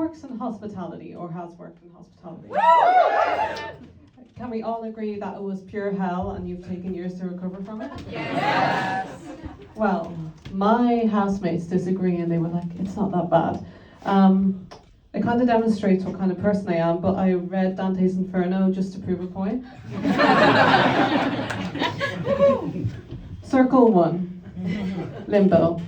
works in hospitality or has worked in hospitality? Can we all agree that it was pure hell and you've taken years to recover from it? Yes. Well, my housemates disagree and they were like, it's not that bad. It kind of demonstrates what kind of person I am, but I read Dante's Inferno just to prove a point. Circle 1, limbo.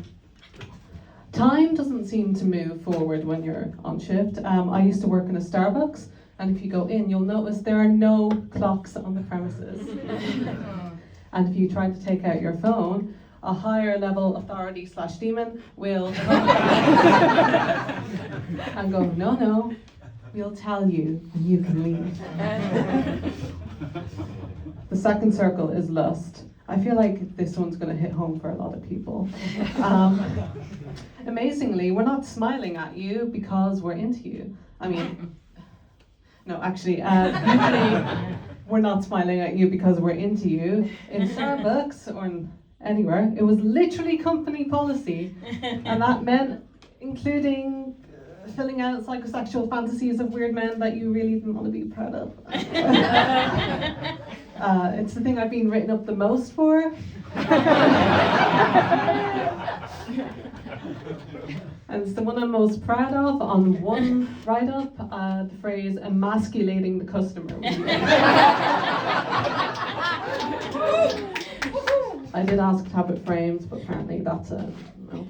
Time doesn't seem to move forward when you're on shift. I used to work in a Starbucks, and if you go in, you'll notice there are no clocks on the premises. And if you try to take out your phone, a higher level authority / demon will come and go, no, we'll tell you and you can leave. The second circle is lust. I feel like this one's going to hit home for a lot of people. Amazingly, we're not smiling at you because we're into you. I mean, no, actually, usually we're not smiling at you because we're into you. In Starbucks or anywhere, it was literally company policy, and that meant including filling out psychosexual fantasies of weird men that you really didn't want to be proud of. It's the thing I've been written up the most for. And it's the one I'm most proud of. On one write-up, the phrase emasculating the customer. I did ask to have it framed, but apparently that's a no.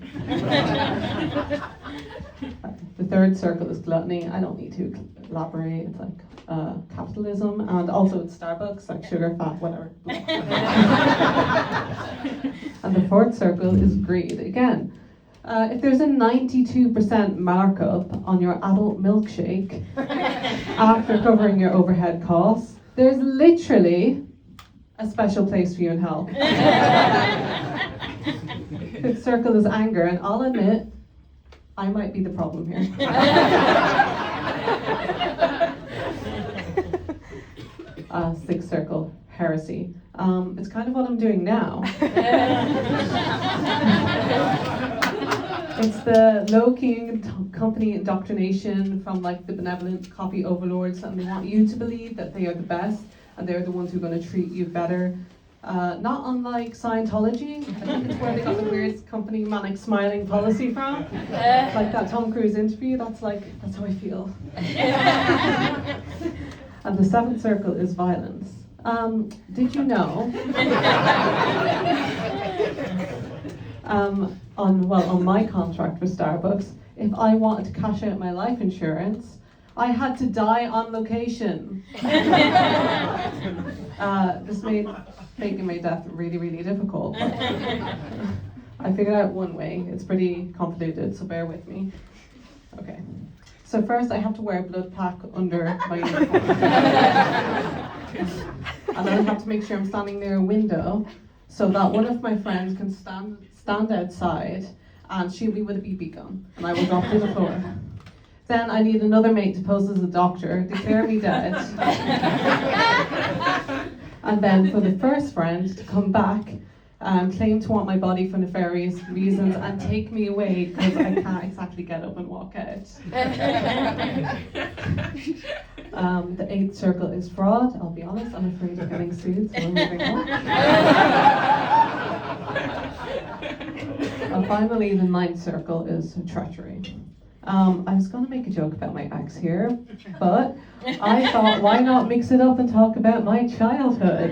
The third circle is gluttony. I don't need to elaborate. It's like capitalism, and also it's Starbucks, like sugar, fat, whatever. And the fourth circle is greed. Again, if there's a 92% markup on your adult milkshake after covering your overhead costs, there's literally a special place for you in hell. Fifth circle is anger, and I'll admit, I might be the problem here. Sixth circle, heresy. It's kind of what I'm doing now. It's the low-key company indoctrination from like the benevolent coffee overlords, and they want you to believe that they are the best and they're the ones who are going to treat you better. Not unlike Scientology. I think it's where they got the weird company manic smiling policy from. Like that Tom Cruise interview, that's how I feel. And the seventh circle is violence. Did you know? On my contract for Starbucks, if I wanted to cash out my life insurance, I had to die on location. This made faking my death really, really difficult. But I figured out one way. It's pretty convoluted, so bear with me. Okay. So first I have to wear a blood pack under my uniform. And then I have to make sure I'm standing near a window so that one of my friends can stand outside and shoot me with a BB gun, and I will drop to the floor. Then I need another mate to pose as a doctor, declare me dead. And then for the first friend to come back, claim to want my body for nefarious reasons and take me away because I can't exactly get up and walk out. The eighth circle is fraud. I'll be honest, I'm afraid of getting sued, so I'm moving on. And finally, the ninth circle is treachery. I was going to make a joke about my ex here, but I thought, why not mix it up and talk about my childhood?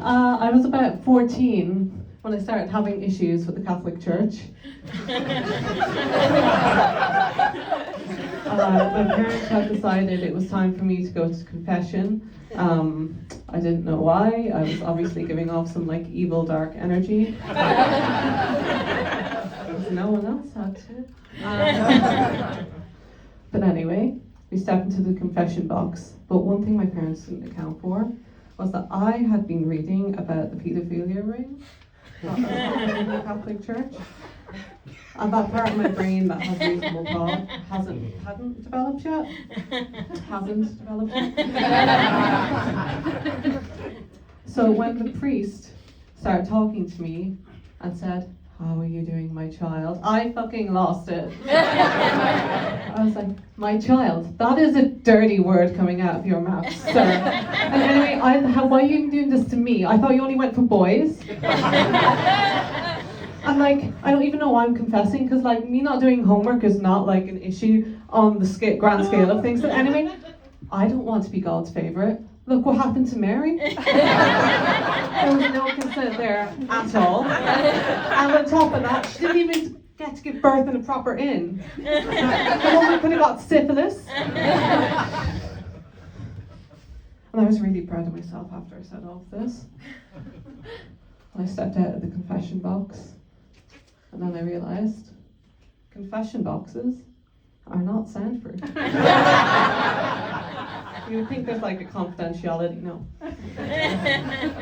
I was about 14 when I started having issues with the Catholic Church. My parents had decided it was time for me to go to confession. I didn't know why. I was obviously giving off some evil dark energy. No one else had to. But anyway, we stepped into the confession box. But one thing my parents didn't account for was that I had been reading about the paedophilia ring in the Catholic Church. And that part of my brain that has reasonable thought hadn't developed yet. Hasn't developed yet. So when the priest started talking to me and said, "How are you doing, my child?" I fucking lost it. I was like, "My child, that is a dirty word coming out of your mouth, sir." And anyway, why are you even doing this to me? I thought you only went for boys. And like, I don't even know why I'm confessing, because like, me not doing homework is not like an issue on the grand scale of things. But anyway, I don't want to be God's favourite. Look what happened to Mary. There was no consent there at all. And on top of that, she didn't even get to give birth in a proper inn. The woman could have got syphilis. And I was really proud of myself after I said all of this. I stepped out of the confession box. And then I realised confession boxes are not soundproof. You would think there's like a confidentiality, no.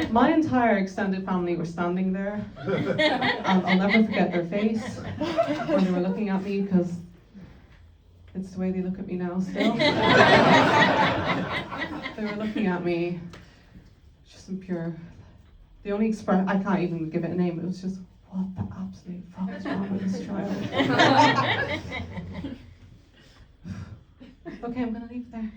My entire extended family were standing there. I'll never forget their face when they were looking at me, because it's the way they look at me now still. They were looking at me just in pure, the only expression, I can't even give it a name, it was just, what the absolute fuck is wrong with this child? Okay, I'm gonna leave it there.